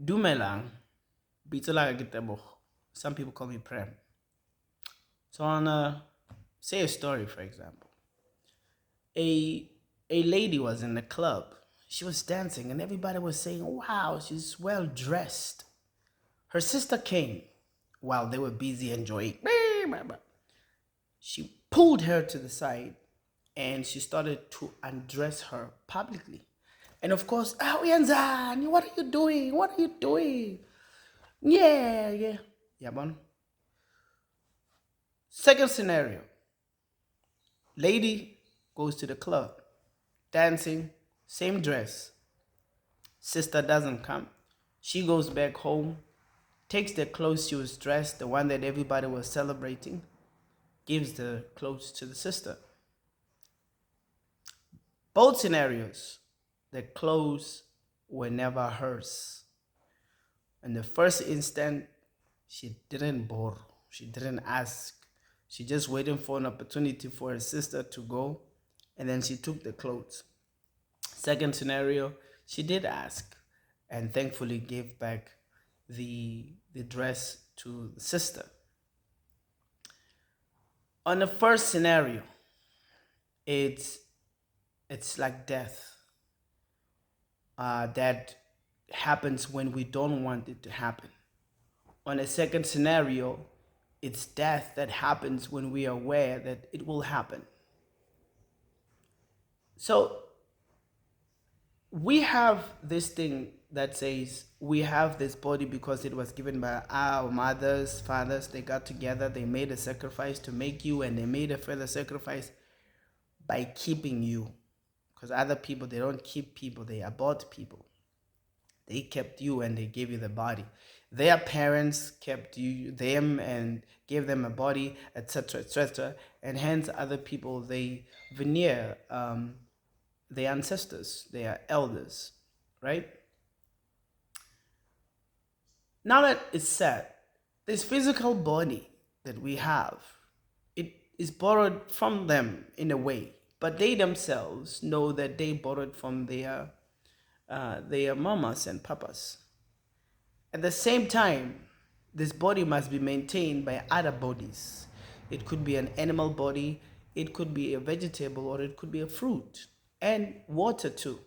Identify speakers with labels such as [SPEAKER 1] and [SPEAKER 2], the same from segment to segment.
[SPEAKER 1] Dumelang, Bitula Gitebo. Some people call me Prem. So on say a story, for example. A a lady was in the club. She was dancing and everybody was saying, wow, she's well dressed. Her sister came while they were busy enjoying. She pulled her to the side and she started to undress her publicly. And of course, Uyenzani, what are you doing? What are you doing? Yeah, yeah. Yeah, man. Second scenario, lady goes to the club, dancing, same dress. Sister doesn't come. She goes back home, takes the clothes she was dressed, the one that everybody was celebrating, gives the clothes to the sister. Both scenarios, the clothes were never hers. In the first instant, she didn't borrow, she didn't ask. She just waited for an opportunity for her sister to go, and then she took the clothes. Second scenario, she did ask and thankfully gave back the dress to the sister. On the first scenario, it's it's like death that happens when we don't want it to happen. On a second scenario, it's death that happens when we are aware that it will happen. So we have this thing that says we have this body because it was given by our mothers, fathers. They got together, they made a sacrifice to make you, and they made a further sacrifice by keeping you. Because other people, they don't keep people, they abort people. They kept you and they gave you the body. Their parents kept them and gave them a body, etc., etc. And hence, other people, they veneer their ancestors, their elders, right? Now that it's said, this physical body that we have, it is borrowed from them in a way, but they themselves know that they borrowed from their mamas and papas. At the same time, this body must be maintained by other bodies. It could be an animal body, it could be a vegetable, or it could be a fruit, and water too.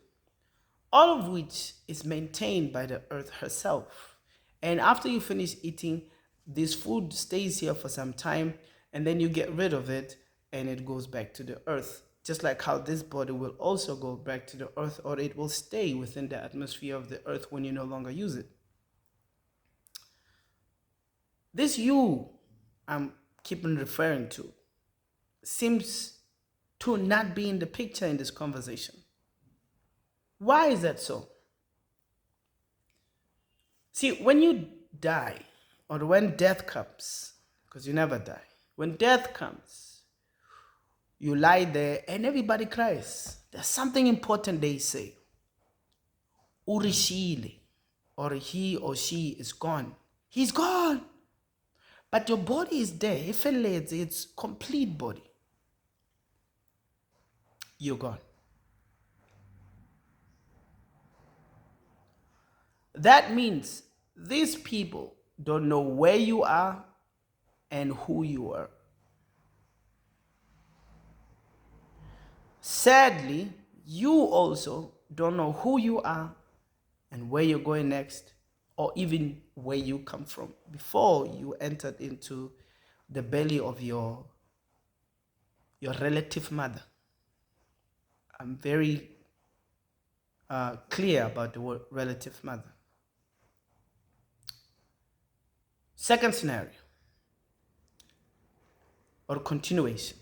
[SPEAKER 1] All of which is maintained by the earth herself. And after you finish eating, this food stays here for some time, and then you get rid of it, and it goes back to the earth. Just like how this body will also go back to the earth, or it will stay within the atmosphere of the earth when you no longer use it. This you I'm keeping referring to seems to not be in the picture in this conversation. Why is that so? See, when you die, or when death comes, because you never die, when death comes, you lie there and everybody cries. There's something important they say. Urishile, or he or she is gone. He's gone. But your body is there. If it's complete body, you're gone. That means these people don't know where you are and who you are. Sadly, you also don't know who you are and where you're going next, or even where you come from before you entered into the belly of your relative mother. I'm very clear about the word relative mother. Second scenario, or continuation.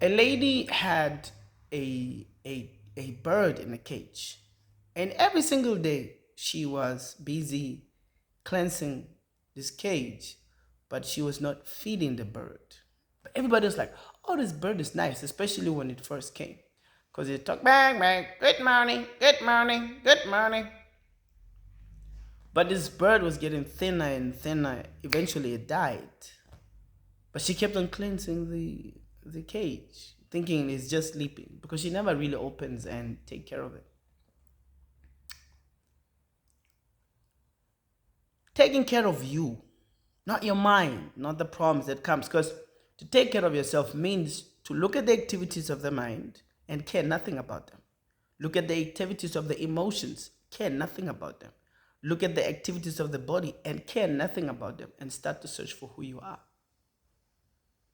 [SPEAKER 1] A lady had a bird in a cage, and every single day she was busy cleansing this cage, but she was not feeding the bird. But everybody was like, oh, this bird is nice, especially when it first came, because it talked, bang, bang, good morning, good morning, good morning. But this bird was getting thinner and thinner. Eventually it died. But she kept on cleansing the cage, thinking it's just sleeping, because she never really opens and take care of it. taking care of you, not your mind, not the problems that comes. Because to take care of yourself means to look at the activities of the mind and care nothing about them. Look at the activities of the emotions, care nothing about them. Look at the activities of the body and care nothing about them, and start to search for who you are.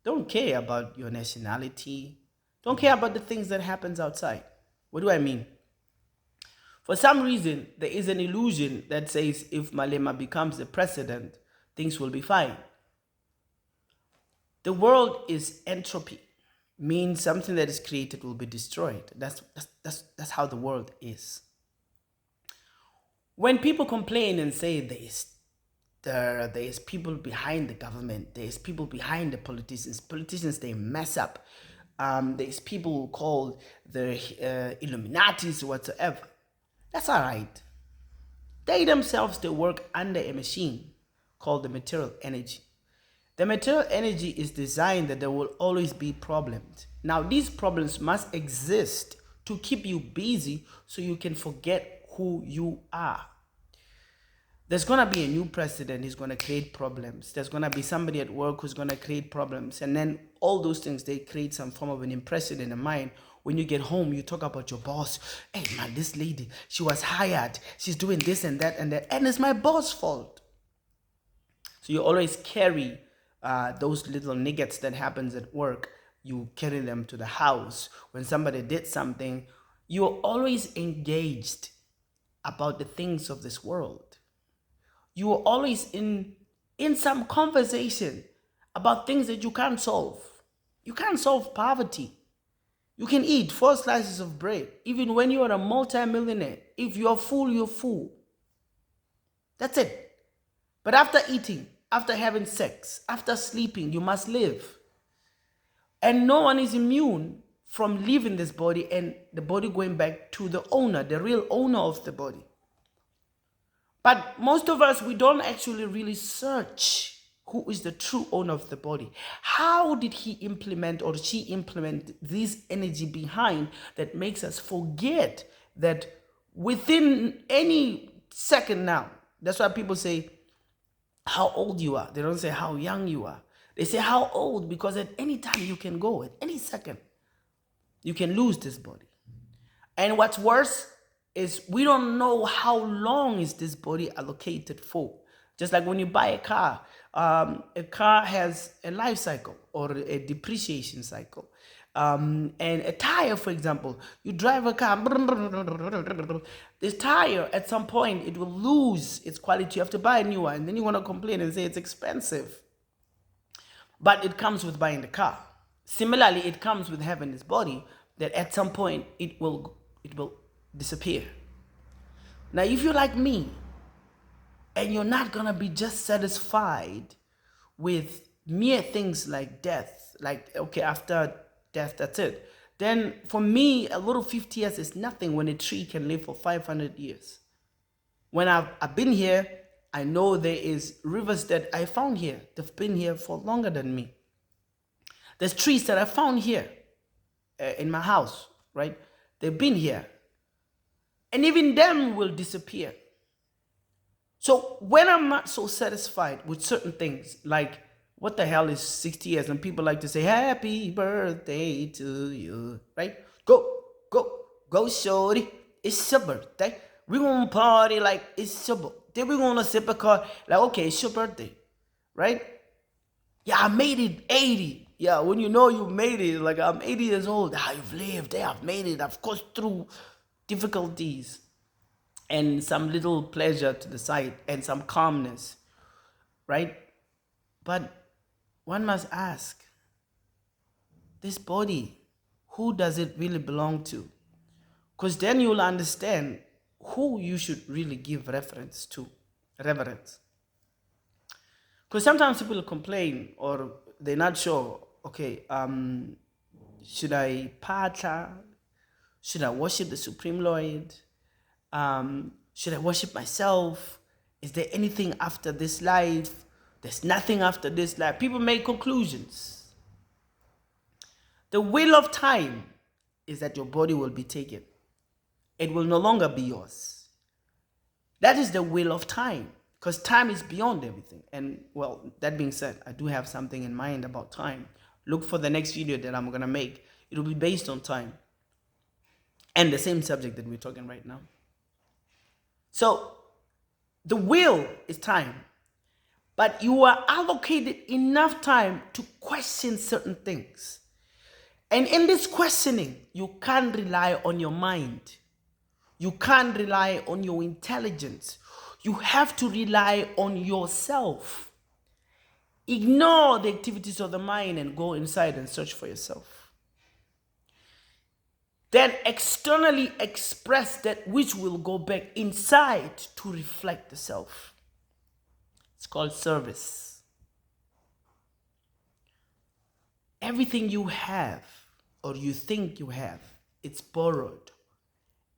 [SPEAKER 1] Don't care about your nationality. Don't care about the things that happens outside. What do I mean? For some reason, there is an illusion that says if Malema becomes the president, things will be fine. The world is entropy, means something that is created will be destroyed. That's how the world is. When people complain and say there's people behind the government, there's people behind the politicians they mess up, there's people called the Illuminatis or whatsoever, that's all right. They themselves, they work under a machine called the material energy. The material energy is designed that there will always be problems. Now, these problems must exist to keep you busy so you can forget who you are. There's going to be a new president who's going to create problems. There's going to be somebody at work who's going to create problems. And then all those things, they create some form of an impression in the mind. When you get home, you talk about your boss. Hey, man, this lady, she was hired. She's doing this and that and that. And it's my boss' fault. So you always carry those little nuggets that happens at work. You carry them to the house. When somebody did something, you're always engaged about the things of this world. You are always in some conversation about things that you can't solve. You can't solve poverty. You can eat 4 slices of bread, even when you are a multi-millionaire. If you are full, you're full. That's it. But after eating, after having sex, after sleeping, you must live. And no one is immune from leaving this body and the body going back to the owner, the real owner of the body. But most of us, we don't actually really search who is the true owner of the body. How did he implement or she implement this energy behind that makes us forget that within any second now, that's why people say how old you are. They don't say how young you are. They say how old, because at any time you can go, at any second, you can lose this body. And what's worse is we don't know how long is this body allocated for. Just like when you buy a car has a life cycle or a depreciation cycle. And a tire, for example, you drive a car, this tire, at some point, it will lose its quality. You have to buy a new one, and then you want to complain and say it's expensive. But it comes with buying the car. Similarly, it comes with having this body that at some point, it will disappear. Now, if you're like me, and you're not gonna be just satisfied with mere things like death, like, okay, after death, that's it. Then for me, a little 50 years is nothing when a tree can live for 500 years. When I've been here, I know there is rivers that I found here. They've been here for longer than me. There's trees that I found here in my house, right? They've been here. And even them will disappear. So when I'm not so satisfied with certain things, like what the hell is 60 years? And people like to say, happy birthday to you, right? Go, shorty. It's your birthday. We're going to party like it's your birthday. We're going to sip a car like, okay, it's your birthday, right? Yeah, I made it 80. Yeah, when you know you made it, like I'm 80 years old. You've lived. Yeah, I've made it. I've gone through difficulties and some little pleasure to the side and some calmness, right? But one must ask, this body, who does it really belong to? Because then you'll understand who you should really give reverence. Because sometimes people complain or they're not sure, okay, should I pata? Should I worship the Supreme Lord? Should I worship myself? Is there anything after this life? There's nothing after this life. People make conclusions. The will of time is that your body will be taken. It will no longer be yours. That is the will of time. Because time is beyond everything. And well, that being said, I do have something in mind about time. Look for the next video that I'm going to make. It'll be based on time and the same subject that we're talking right now. So the will is time, but you are allocated enough time to question certain things. And in this questioning, you can't rely on your mind. You can't rely on your intelligence. You have to rely on yourself. Ignore the activities of the mind and go inside and search for yourself. Then externally express that which will go back inside to reflect the self. It's called service. Everything you have or you think you have, it's borrowed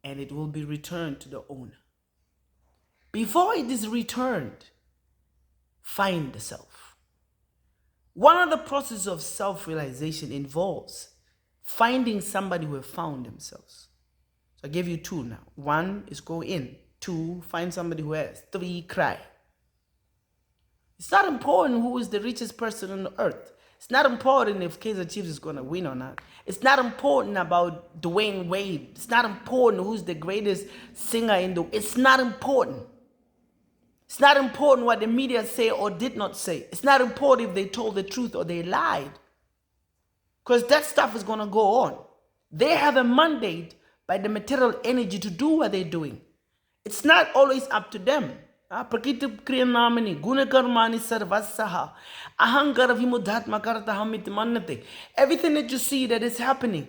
[SPEAKER 1] and it will be returned to the owner. Before it is returned, find the self. One of the processes of self-realization involves finding somebody who have found themselves. So I gave you two now. One is go in. Two, find somebody who has. Three, cry. It's not important who is the richest person on the earth. It's not important if Kaizer Chiefs is going to win or not. It's not important about Dwayne Wade. It's not important who's the greatest singer in the... It's not important. It's not important what the media say or did not say. It's not important if they told the truth or they lied. Because that stuff is going to go on. They have a mandate by the material energy to do what they're doing. It's not always up to them. Everything that you see that is happening,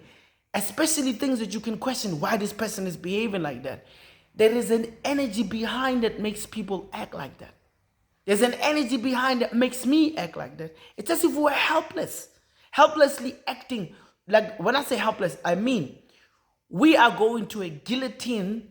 [SPEAKER 1] especially things that you can question why this person is behaving like that. There is an energy behind that makes people act like that. There's an energy behind that makes me act like that. It's as if we're helpless, helplessly acting. Like when I say helpless, I mean we are going to a guillotine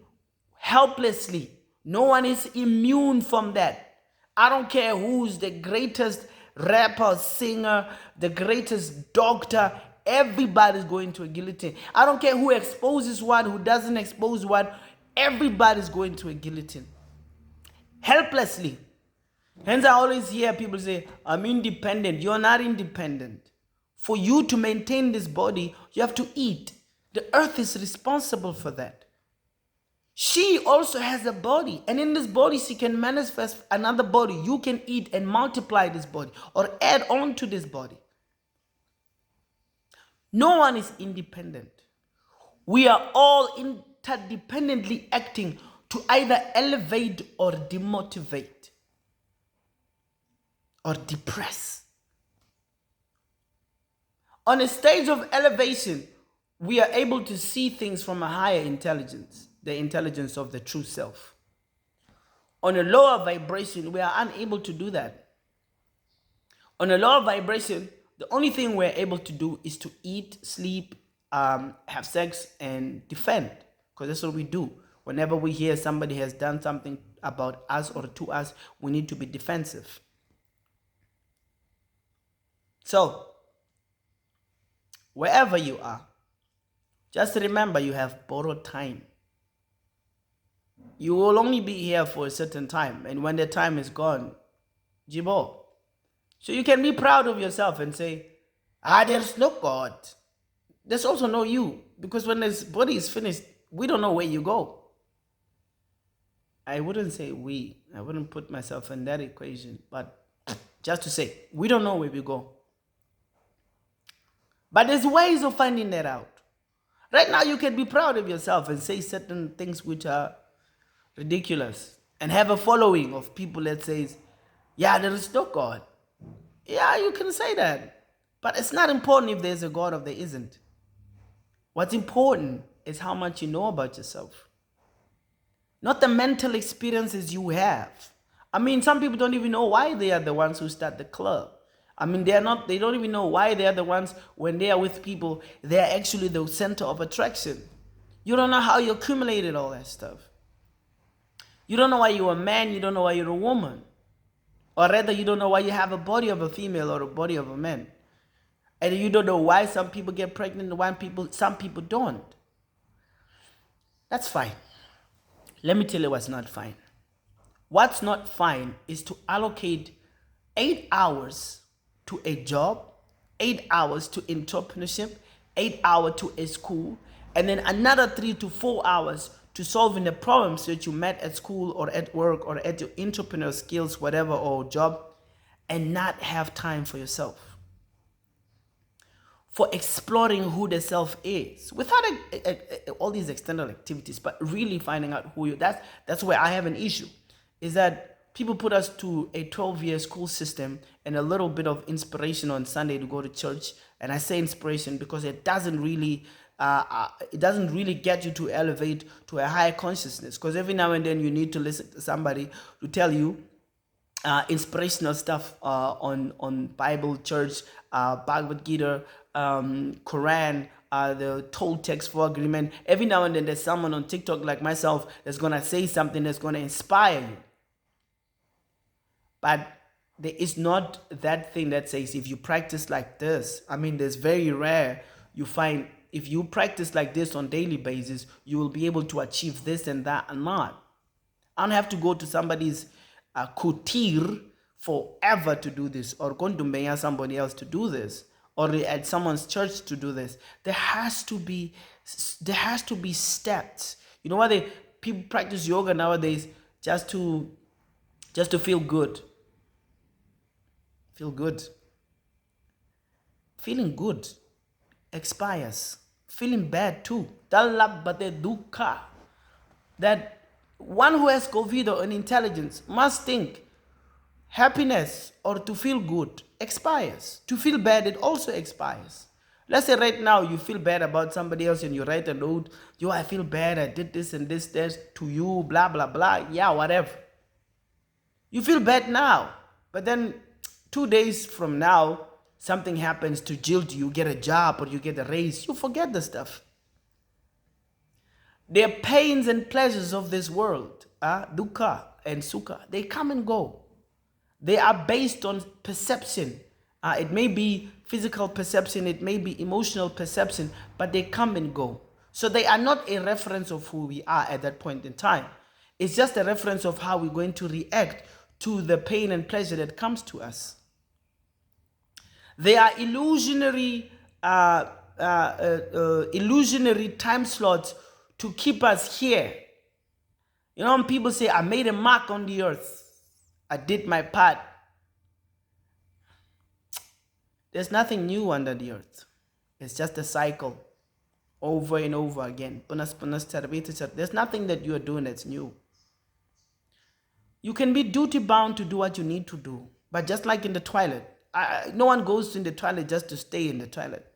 [SPEAKER 1] helplessly. No one is immune from that. I don't care who's the greatest rapper, singer, the greatest doctor. Everybody's going to a guillotine. I don't care who exposes what, who doesn't expose what. Everybody's going to a guillotine. Helplessly. Hence, I always hear people say, I'm independent. You're not independent. For you to maintain this body, you have to eat. The earth is responsible for that. She also has a body. And in this body, she can manifest another body. You can eat and multiply this body or add on to this body. No one is independent. We are all interdependently acting to either elevate or demotivate or depress. On a stage of elevation, we are able to see things from a higher intelligence, the intelligence of the true self. On a lower vibration, we are unable to do that. On a lower vibration, the only thing we're able to do is to eat, sleep, have sex, and defend. Because that's what we do. Whenever we hear somebody has done something about us or to us, we need to be defensive. So, wherever you are, just remember you have borrowed time. You will only be here for a certain time. And when the time is gone, Jibo. So you can be proud of yourself and say, there's no God. There's also no you. Because when this body is finished, we don't know where you go. I wouldn't say we. I wouldn't put myself in that equation. But just to say, we don't know where we go. But there's ways of finding that out. Right now, you can be proud of yourself and say certain things which are ridiculous and have a following of people that says, yeah, there is no God. Yeah, you can say that. But it's not important if there's a God or there isn't. What's important is how much you know about yourself. Not the mental experiences you have. I mean, some people don't even know why they are the ones who start the club. I mean, they don't even know why they are the ones, when they are with people, they are actually the center of attraction. You don't know how you accumulated all that stuff. You don't know why you're a man, you don't know why you're a woman. Or rather, you don't know why you have a body of a female or a body of a man. And you don't know why some people get pregnant and some people don't. That's fine. Let me tell you what's not fine. What's not fine is to allocate 8 hours to a job, 8 hours to entrepreneurship, 8 hours to a school, and then another 3 to 4 hours to solving the problems that you met at school or at work or at your entrepreneur skills, whatever, or job, and not have time for yourself, for exploring who the self is without all these external activities, but really finding out who you. That's where I have an issue, is that people put us to a 12-year school system and a little bit of inspiration on Sunday to go to church. And I say inspiration because it doesn't really get you to elevate to a higher consciousness. Because every now and then you need to listen to somebody to tell you inspirational stuff on Bible, church, Bhagavad Gita, Quran, the told text for agreement. Every now and then there's someone on TikTok like myself that's going to say something that's going to inspire you. But there is not that thing that says if you practice like this. I mean, there's very rare you find if you practice like this on daily basis, you will be able to achieve this and that and not. I don't have to go to somebody's kutir forever to do this, or going to pay somebody else to do this, or at someone's church to do this. There has to be steps. You know why people practice yoga nowadays? Just to feel good. Feel good. Feeling good expires. Feeling bad too. That one who has COVID or an intelligence must think happiness or to feel good expires. To feel bad, it also expires. Let's say right now you feel bad about somebody else and you write a note, yo, I feel bad, I did this and this to you, blah, blah, blah. Yeah, whatever. You feel bad now, but then 2 days from now, something happens to jilt you, get a job or you get a raise, you forget the stuff. The pains and pleasures of this world, dukkha and sukha, they come and go. They are based on perception. It may be physical perception, it may be emotional perception, but they come and go. So they are not a reference of who we are at that point in time. It's just a reference of how we're going to react to the pain and pleasure that comes to us. They are illusionary time slots to keep us here. You know, when people say, I made a mark on the earth, I did my part. There's nothing new under the earth. It's just a cycle over and over again. There's nothing that you are doing that's new. You can be duty bound to do what you need to do. But just like in the toilet, no one goes in the toilet just to stay in the toilet.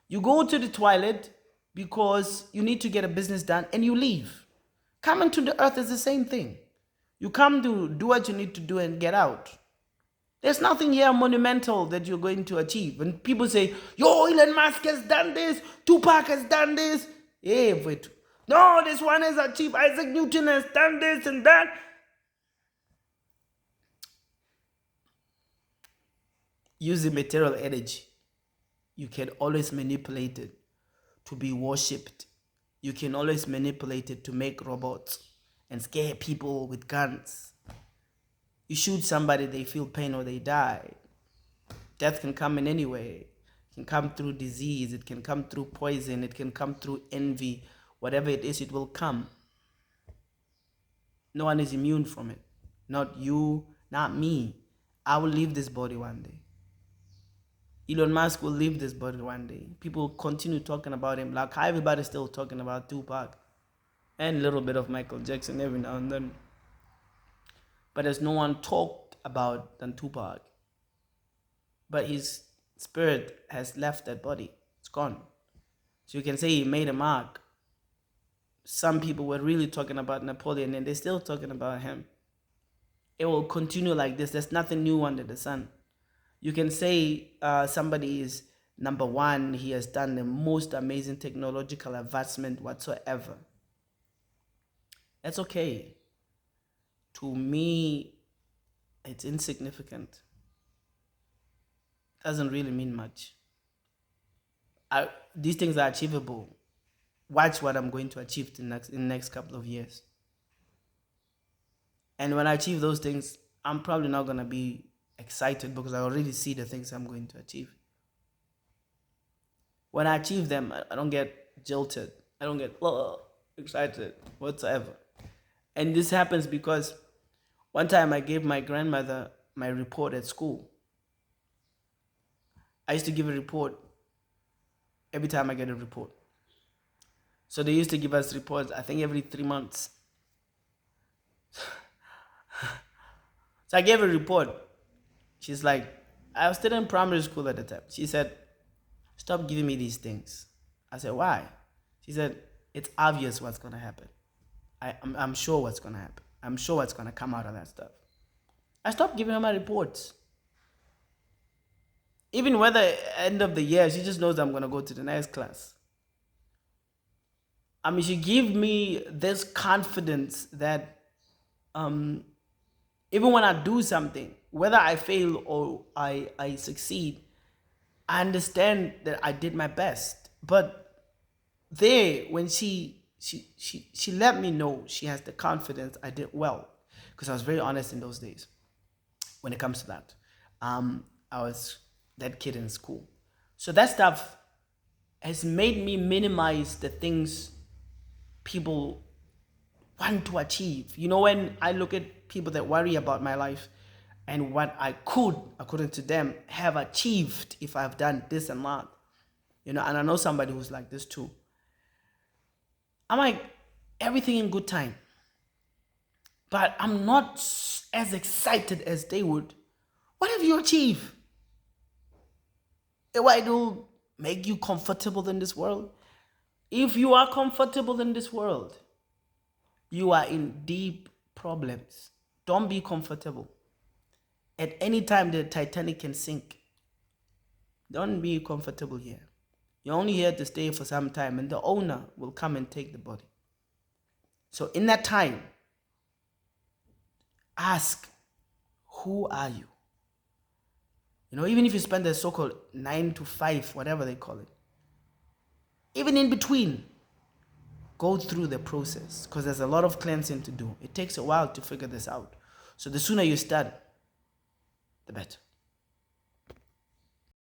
[SPEAKER 1] You go to the toilet because you need to get a business done and you leave. Coming to the earth is the same thing. You come to do what you need to do and get out. There's nothing here monumental that you're going to achieve. When people say, yo, Elon Musk has done this, Tupac has done this. Yeah, wait. No, this one has achieved, Isaac Newton has done this and that. Using material energy, you can always manipulate it to be worshipped. You can always manipulate it to make robots and scare people with guns. You shoot somebody, they feel pain or they die. Death can come in any way. It can come through disease, it can come through poison, it can come through envy. Whatever it is, it will come. No one is immune from it. Not you, not me. I will leave this body one day. Elon Musk will leave this body one day. People continue talking about him like how everybody's still talking about Tupac and a little bit of Michael Jackson every now and then. But there's no one talked about than Tupac. But his spirit has left that body. It's gone. So you can say he made a mark. Some people were really talking about Napoleon and they're still talking about him. It will continue like this. There's nothing new under the sun. You can say somebody is number one. He has done the most amazing technological advancement whatsoever. That's okay. To me, it's insignificant. Doesn't really mean much. These things are achievable. Watch what I'm going to achieve in the next couple of years. And when I achieve those things, I'm probably not going to be excited because I already see the things I'm going to achieve. When I achieve them, I don't get jilted. I don't get excited whatsoever. And this happens because one time I gave my grandmother my report at school. I used to give a report every time I get a report. So they used to give us reports, I think every 3 months. So I gave a report. She's like, I was still in primary school at the time. She said, stop giving me these things. I said, why? She said, it's obvious what's going to happen. I'm sure what's going to happen. I'm sure what's going to come out of that stuff. I stopped giving her my reports. Even whether end of the year, she just knows I'm going to go to the next class. I mean, she gave me this confidence that even when I do something, whether I fail or I succeed, I understand that I did my best. But there, when she let me know she has the confidence I did well, because I was very honest in those days when it comes to that. I was that kid in school. So that stuff has made me minimize the things people want to achieve. You know, when I look at people that worry about my life and what I could, according to them, have achieved if I've done this and that, you know, and I know somebody who's like this too. I'm like, everything in good time. But I'm not as excited as they would. What have you achieved? Why do make you comfortable in this world? If you are comfortable in this world, you are in deep problems. Don't be comfortable. At any time, the Titanic can sink. Don't be comfortable here. You're only here to stay for some time, and the owner will come and take the body. So in that time, ask, who are you? You know, even if you spend the so-called 9 to 5, whatever they call it, even in between, go through the process, because there's a lot of cleansing to do. It takes a while to figure this out. So the sooner you start, the better.